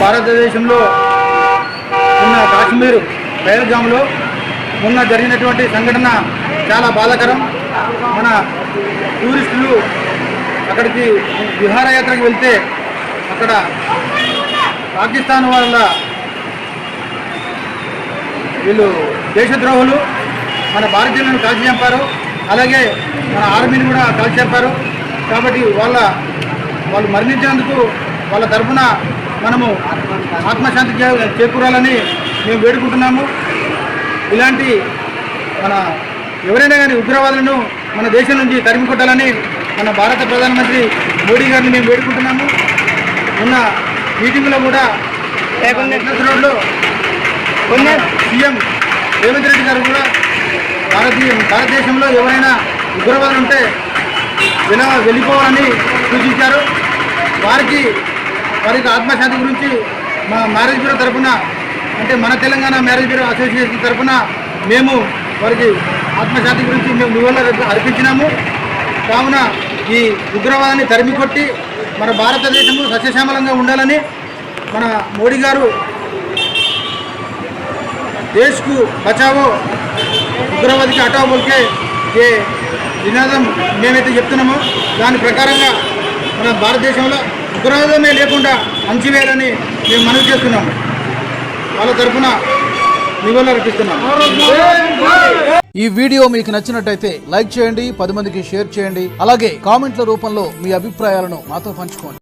భారతదేశంలో ఉన్న కాశ్మీర్ పహల్గామ్లో మొన్న జరిగినటువంటి సంఘటన చాలా బాధాకరం. మన టూరిస్టులు అక్కడికి విహారయాత్రకు వెళ్తే అక్కడ పాకిస్తాన్ వాళ్ళ వీళ్ళు దేశద్రోహులు మన భారతీయులను కాల్చి చంపారు, అలాగే మన ఆర్మీని కూడా కాల్చి చంపారు. కాబట్టి వాళ్ళు మరణించినందుకు వాళ్ళ తరఫున మనము ఆత్మశాంతి చేకూరాలని మేము వేడుకుంటున్నాము. ఇలాంటి మన ఎవరైనా కానీ ఉగ్రవాదులను మన దేశం నుంచి తరిమి కొట్టాలని మన భారత ప్రధానమంత్రి మోడీ గారిని మేము వేడుకుంటున్నాము. ఉన్న మీటింగ్లో కూడా రోడ్లో సీఎం రేవంత్ రెడ్డి గారు కూడా భారతదేశంలో ఎవరైనా ఉగ్రవాదులు ఉంటే వెళ్ళిపోవాలని సూచించారు. వారికి ఆత్మశాంతి గురించి మా మ్యారేజ్ బ్యూరో తరఫున, అంటే మన తెలంగాణ మ్యారేజ్ బ్యూరో అసోసియేషన్ తరఫున మేము వారికి ఆత్మశాంతి గురించి మేము నివాళులు అర్పించినాము. కావున ఈ ఉగ్రవాదాన్ని తరిమి కొట్టి మన భారతదేశము సస్యశ్యామలంగా ఉండాలని మన మోడీ గారు దేశ్కు బచావో ఉగ్రవాదికి హటావో బోల్కే ఏ నినాదం మేమైతే చెప్తున్నామో దాని ప్రకారంగా మన భారతదేశంలో ఉగ్రవాదమే లేకుండా అణచివేయాలని మేము మనవి చేస్తున్నాము. వాళ్ళ తరఫున నివాళులు అర్పిస్తున్నాము. ఈ వీడియో మీకు నచ్చినట్టయితే లైక్ చేయండి, 10 మందికి షేర్ చేయండి, అలాగే కామెంట్ల రూపంలో మీ అభిప్రాయాలను మాతో పంచుకోండి.